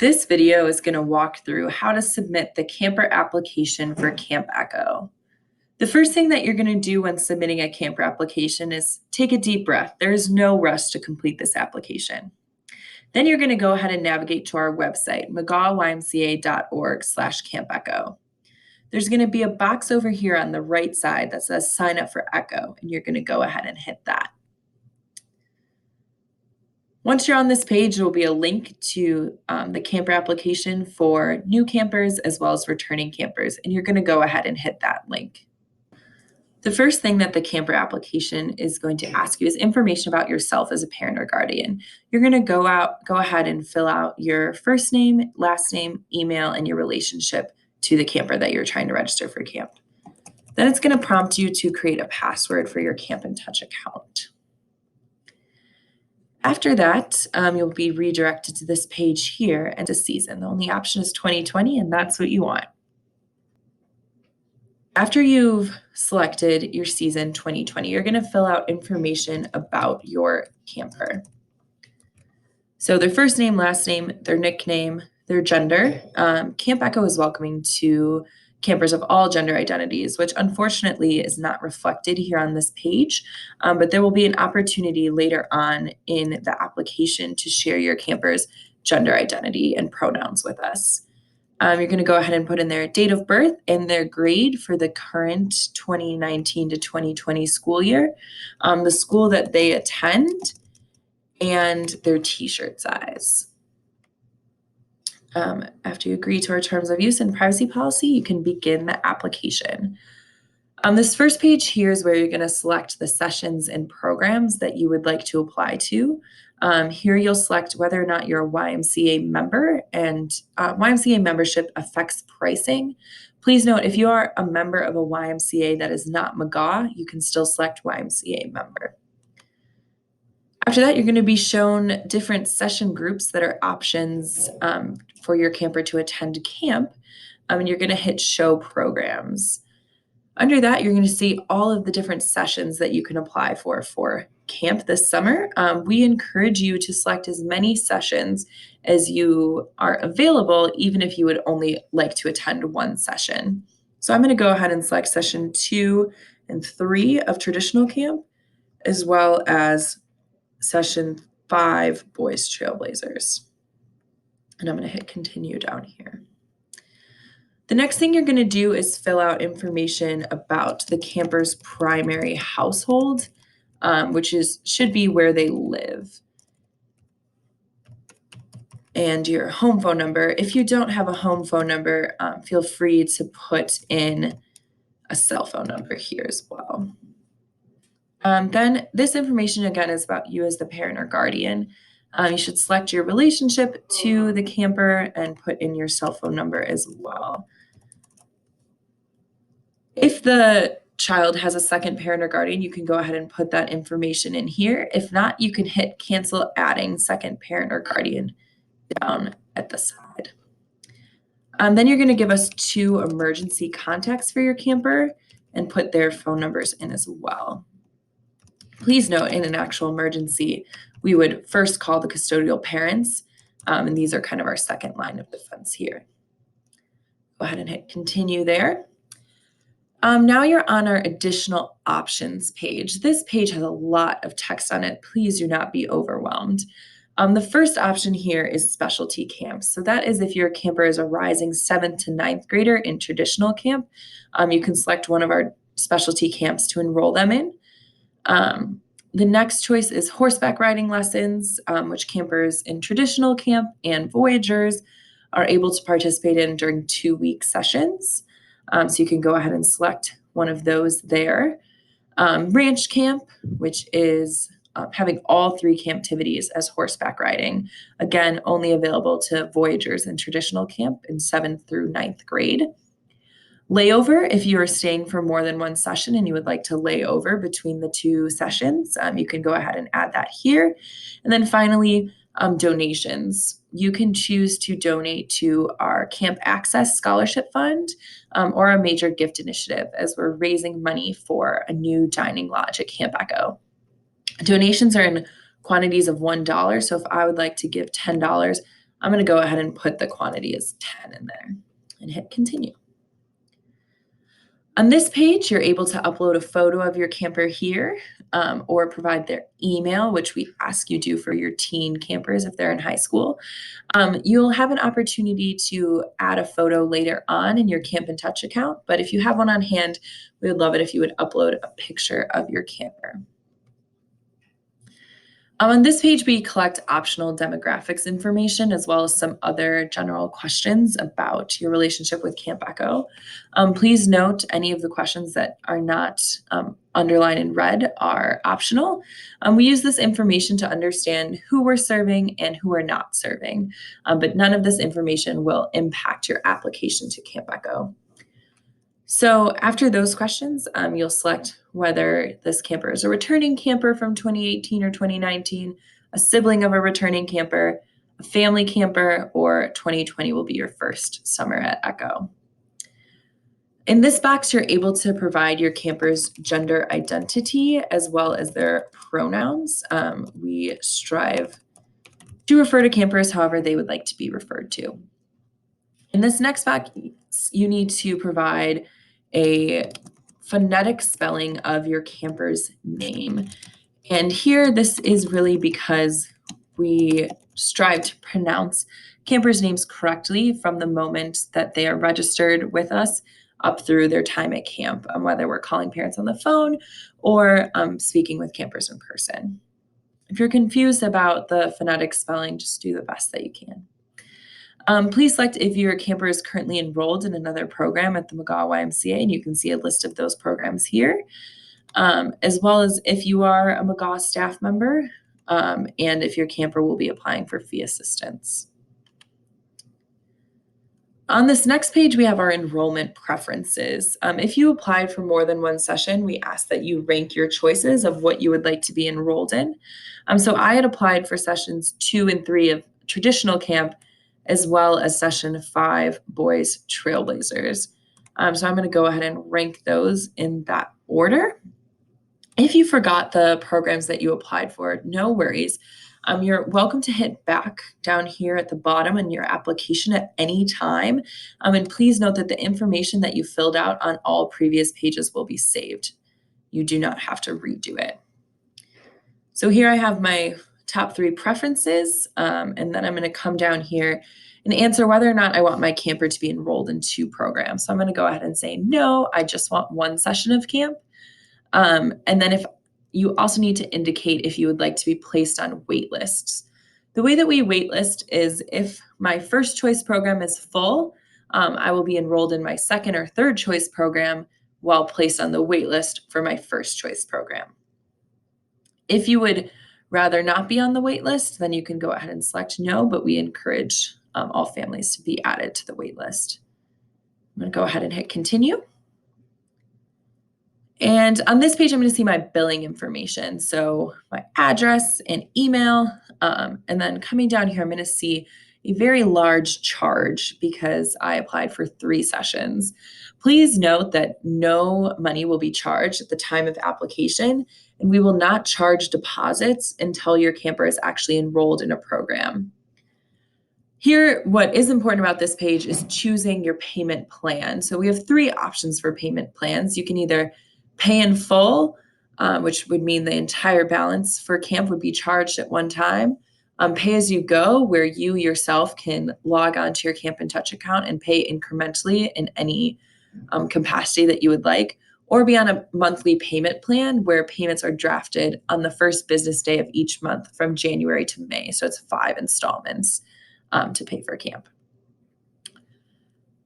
This video is going to walk through how to submit the camper application for Camp Echo. The first thing that you're going to do when submitting a camper application is take a deep breath. There is no rush to complete this application. Then you're going to go ahead and navigate to our website, mcgawymca.org/campecho. There's going to be a box over here on the right side that says sign up for Echo, and you're going to go ahead and hit that. Once you're on this page, there will be a link to the camper application for new campers as well as returning campers, and you're going to go ahead and hit that link. The first thing that the camper application is going to ask you is information about yourself as a parent or guardian. You're going to go ahead and fill out your first name, last name, email, and your relationship to the camper that you're trying to register for camp. Then it's going to prompt you to create a password for your Camp in Touch account. After that, you'll be redirected to this page here and to season. The only option is 2020, and that's what you want. After you've selected your season 2020, you're going to fill out information about your camper. So their first name, last name, their nickname, their gender. Camp Echo is welcoming to campers of all gender identities, which unfortunately is not reflected here on this page, but there will be an opportunity later on in the application to share your camper's gender identity and pronouns with us. You're going to go ahead and put in their date of birth and their grade for the current 2019 to 2020 school year, the school that they attend, and their t-shirt size. After you agree to our terms of use and privacy policy, you can begin the application. This first page here is where you're going to select the sessions and programs that you would like to apply to. Here you'll select whether or not you're a YMCA member, and YMCA membership affects pricing. Please note, if you are a member of a YMCA that is not McGaw, you can still select YMCA member. After that, you're going to be shown different session groups that are options for your camper to attend camp, and you're going to hit show programs. Under that, you're going to see all of the different sessions that you can apply for camp this summer. We encourage you to select as many sessions as you are available, even if you would only like to attend one session. So I'm going to go ahead and select session 2 and 3 of traditional camp, as well as session 5, Boys Trailblazers. And I'm going to hit continue down here. The next thing you're going to do is fill out information about the camper's primary household, which should be where they live, and your home phone number. If you don't have a home phone number, feel free to put in a cell phone number here as well. Then this information again is about you as the parent or guardian. You should select your relationship to the camper and put in your cell phone number as well. If the child has a second parent or guardian, you can go ahead and put that information in here. If not, you can hit cancel adding second parent or guardian down at the side. Then you're going to give us 2 emergency contacts for your camper and put their phone numbers in as well. Please note, in an actual emergency, we would first call the custodial parents, and these are kind of our second line of defense here. Go ahead and hit continue there. Now you're on our additional options page. This page has a lot of text on it. Please do not be overwhelmed. The first option here is specialty camps. So that is if your camper is a rising 7th to 9th grader in traditional camp, you can select one of our specialty camps to enroll them in. The next choice is horseback riding lessons, which campers in traditional camp and voyagers are able to participate in during 2-week sessions. So you can go ahead and select one of those there. Ranch camp, which is having all 3 camptivities as horseback riding. Again, only available to voyagers in traditional camp in 7th through 9th grade. Layover, if you are staying for more than one session and you would like to lay over between the 2 sessions, you can go ahead and add that here. And then finally, donations. You can choose to donate to our Camp Access Scholarship Fund or a major gift initiative, as we're raising money for a new dining lodge at Camp Echo. Donations are in quantities of $1. So if I would like to give $10, I'm going to go ahead and put the quantity as 10 in there and hit continue. On this page, you're able to upload a photo of your camper here or provide their email, which we ask you do for your teen campers if they're in high school. You'll have an opportunity to add a photo later on in your Camp in Touch account, but if you have one on hand, we would love it if you would upload a picture of your camper. On this page, we collect optional demographics information as well as some other general questions about your relationship with Camp Echo. Please note any of the questions that are not underlined in red are optional. We use this information to understand who we're serving and who we're not serving, but none of this information will impact your application to Camp Echo. So after those questions, you'll select whether this camper is a returning camper from 2018 or 2019, a sibling of a returning camper, a family camper, or 2020 will be your first summer at Echo. In this box, you're able to provide your camper's gender identity as well as their pronouns. We strive to refer to campers however they would like to be referred to. In this next box, you need to provide a phonetic spelling of your camper's name. And here, this is really because we strive to pronounce campers' names correctly from the moment that they are registered with us up through their time at camp, whether we're calling parents on the phone or speaking with campers in person. If you're confused about the phonetic spelling, just do the best that you can. Please select if your camper is currently enrolled in another program at the McGaw YMCA, and you can see a list of those programs here, as well as if you are a McGaw staff member, and if your camper will be applying for fee assistance. On this next page, we have our enrollment preferences. If you applied for more than one session, we ask that you rank your choices of what you would like to be enrolled in. So I had applied for sessions 2 and 3 of traditional camp, as well as session 5, Boys Trailblazers. So I'm going to go ahead and rank those in that order. If you forgot the programs that you applied for, no worries. You're welcome to hit back down here at the bottom in your application at any time. And please note that the information that you filled out on all previous pages will be saved. You do not have to redo it. So here I have my top 3 preferences, and then I'm going to come down here and answer whether or not I want my camper to be enrolled in 2 programs. So I'm going to go ahead and say, no, I just want 1 session of camp. And then if you also need to indicate if you would like to be placed on wait lists. The way that we wait list is if my first choice program is full, I will be enrolled in my second or third choice program while placed on the wait list for my first choice program. If you would rather not be on the wait list, then you can go ahead and select no, but we encourage all families to be added to the wait list. I'm going to go ahead and hit continue. And on this page, I'm going to see my billing information. So my address and email. And then coming down here, I'm going to see a very large charge because I applied for 3 sessions. Please note that no money will be charged at the time of application, and we will not charge deposits until your camper is actually enrolled in a program. Here, what is important about this page is choosing your payment plan. So we have 3 options for payment plans. You can either pay in full, which would mean the entire balance for camp would be charged at one time. Pay as you go, where you yourself can log on to your Camp in Touch account and pay incrementally in any capacity that you would like, or be on a monthly payment plan where payments are drafted on the first business day of each month from January to May. So it's 5 installments to pay for camp.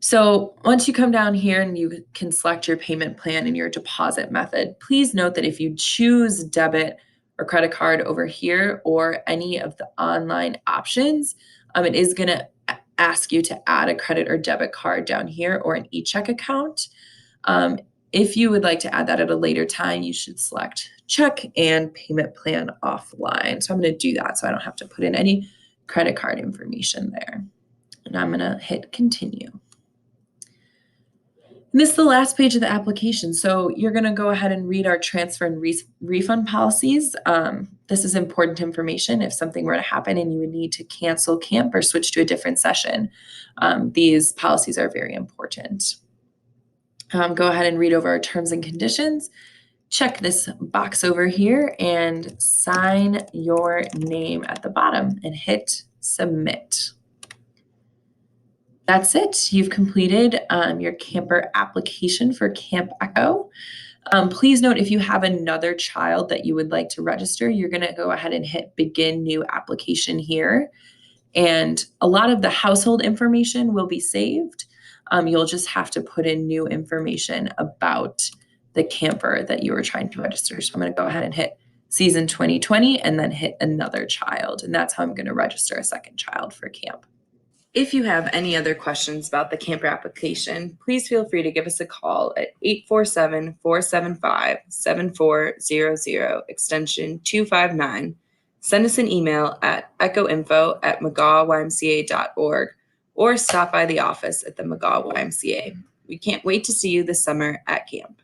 So once you come down here and you can select your payment plan and your deposit method, please note that if you choose debit or credit card over here or any of the online options, it is going to ask you to add a credit or debit card down here or an e-check account. If you would like to add that at a later time, you should select check and payment plan offline. So I'm going to do that so I don't have to put in any credit card information there. And I'm going to hit continue. And this is the last page of the application. So you're going to go ahead and read our transfer and refund policies. This is important information if something were to happen and you would need to cancel camp or switch to a different session. These policies are very important. Go ahead and read over our terms and conditions. Check this box over here and sign your name at the bottom and hit submit. That's it. You've completed your camper application for Camp Echo. Please note if you have another child that you would like to register, you're going to go ahead and hit begin new application here. And a lot of the household information will be saved. You'll just have to put in new information about the camper that you were trying to register. So I'm going to go ahead and hit season 2020 and then hit another child. And that's how I'm going to register a second child for camp. If you have any other questions about the camper application, please feel free to give us a call at 847-475-7400, extension 259. Send us an email at echoinfo@mcgawymca.org or stop by the office at the McGaw YMCA. We can't wait to see you this summer at camp.